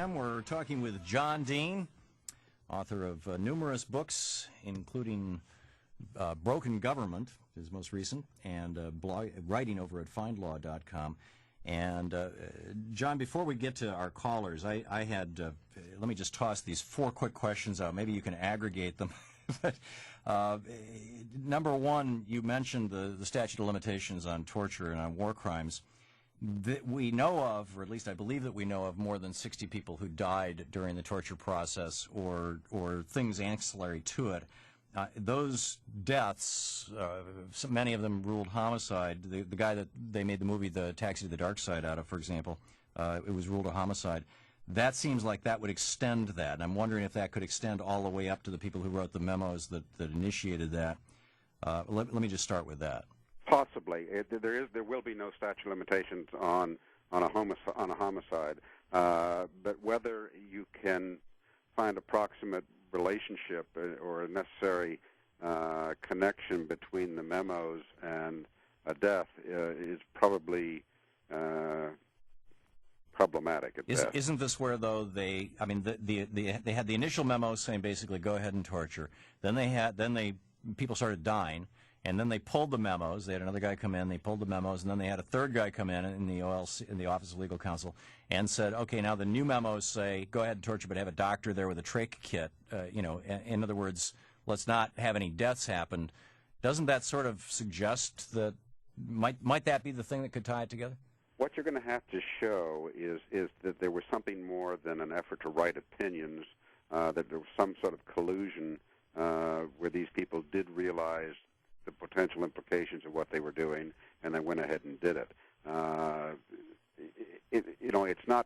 We're talking with John Dean, author of numerous books, including Broken Government, his most recent, and writing over at findlaw.com. And, John, before we get to our callers, I had, let me just toss these 4 quick questions out. Maybe you can aggregate them. But, number one, you mentioned the statute of limitations on torture and on war crimes. That we know of, or at least I believe that we know of, more than 60 people who died during the torture process or things ancillary to it. Those deaths, so many of them ruled homicide. The guy that they made the movie The Taxi to the Dark Side out of, for example, it was ruled a homicide. That seems like that would extend that. And I'm wondering if that could extend all the way up to the people who wrote the memos that initiated that. Let me just start with that. Possibly. There will be no statute of limitations on a homicide, but whether you can find a proximate relationship or a necessary connection between the memos and a death is probably problematic at best. Isn't this where, though, they had the initial memo saying basically go ahead and torture. Then people started dying. And then they pulled the memos. They had another guy come in. They pulled the memos, and then they had a third guy come in the OLC, in the Office of Legal Counsel, and said, "Okay, now the new memos say go ahead and torture, but have a doctor there with a trach kit. In other words, let's not have any deaths happen." Doesn't that sort of suggest that might that be the thing that could tie it together? What you're going to have to show is that there was something more than an effort to write opinions. That there was some sort of collusion where these people did realize the potential implications of what they were doing, and they went ahead and did it. It's not.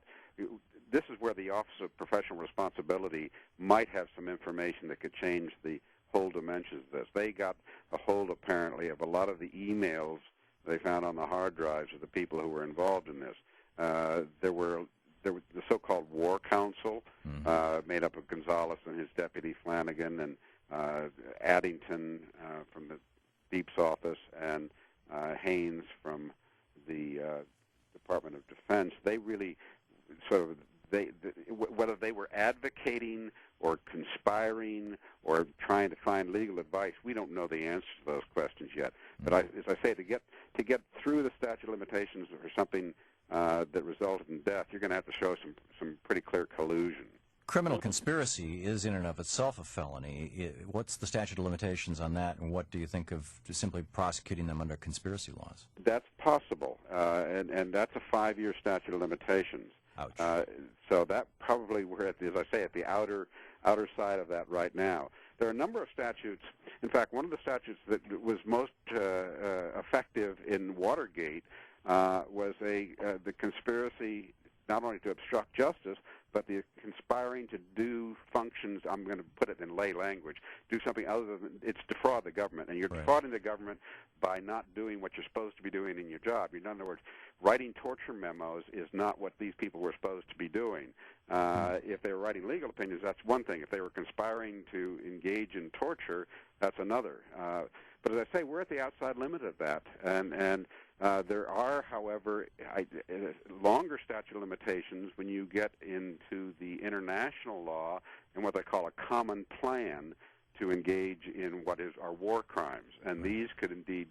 This is where the Office of Professional Responsibility might have some information that could change the whole dimensions of this. They got a hold, apparently, of a lot of the emails they found on the hard drives of the people who were involved in this. There was the so-called War Council, made up of Gonzalez and his deputy Flanagan and Addington from the Deep's office and Haynes from the Department of Defense. They really whether they were advocating or conspiring or trying to find legal advice, we don't know the answer to those questions yet. But as I say, to get through the statute of limitations for something that resulted in death, you're going to have to show some pretty clear collusion. Criminal conspiracy is in and of itself a felony. What's the statute of limitations on that, and what do you think of simply prosecuting them under conspiracy laws? That's possible, and that's a 5-year statute of limitations. Ouch. So that probably we're at the outer side of that right now. There are a number of statutes. In fact, one of the statutes that was most effective in Watergate was the conspiracy not only to obstruct justice, but the conspiring to do functions, I'm going to put it in lay language, do something other than, it's defraud the government. And you're defrauding the government by not doing what you're supposed to be doing in your job. In other words, writing torture memos is not what these people were supposed to be doing. If they were writing legal opinions, that's one thing. If they were conspiring to engage in torture, that's another. But as I say, we're at the outside limit of that. And there are, however, longer statute of limitations when you get into the international law and what they call a common plan to engage in what are war crimes. And these could indeed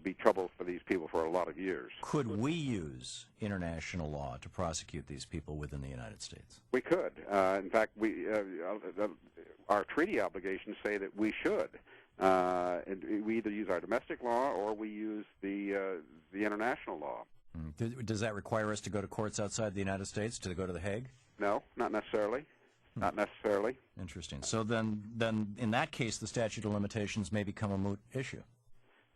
be trouble for these people for a lot of years. Could we use international law to prosecute these people within the United States? We could. In fact, our treaty obligations say that we should. And we either use our domestic law or we use the international law. Does that require us to go to courts outside the United States, to go to The Hague? No, not necessarily. Not necessarily. Interesting. So then, in that case, the statute of limitations may become a moot issue.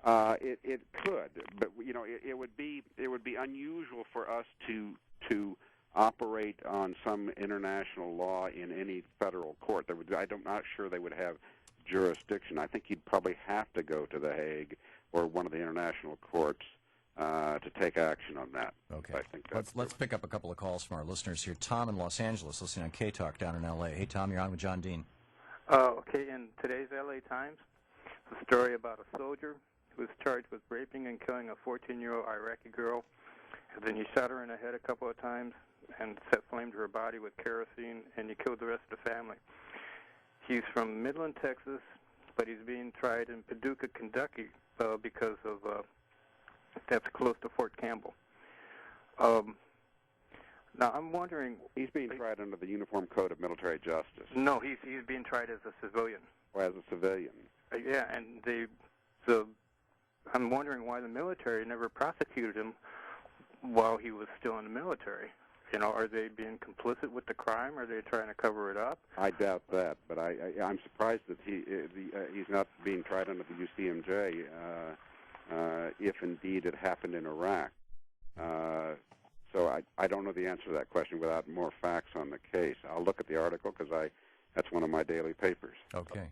It could, but it would be unusual for us to operate on some international law in any federal court. I'm not sure they would have jurisdiction. I think you'd probably have to go to The Hague or one of the international courts to take action on that. Okay. I think let's pick up a couple of calls from our listeners here. Thom in Los Angeles, listening on K-Talk down in L.A. Hey, Thom, you're on with John Dean. Okay, in today's L.A. Times, a story about a soldier who was charged with raping and killing a 14-year-old Iraqi girl. And then he shot her in the head a couple of times, and set flame to her body with kerosene, and he killed the rest of the family. He's from Midland, Texas, but he's being tried in Paducah, Kentucky, because of that's close to Fort Campbell. Now, I'm wondering... He's being tried under the Uniform Code of Military Justice. No, he's being tried as a civilian. Or as a civilian. Yeah, and I'm wondering why the military never prosecuted him while he was still in the military. You know, are they being complicit with the crime? Are they trying to cover it up? I doubt that, but I'm surprised that he's not being tried under the UCMJ if indeed it happened in Iraq. So I don't know the answer to that question without more facts on the case. I'll look at the article because that's one of my daily papers. Okay.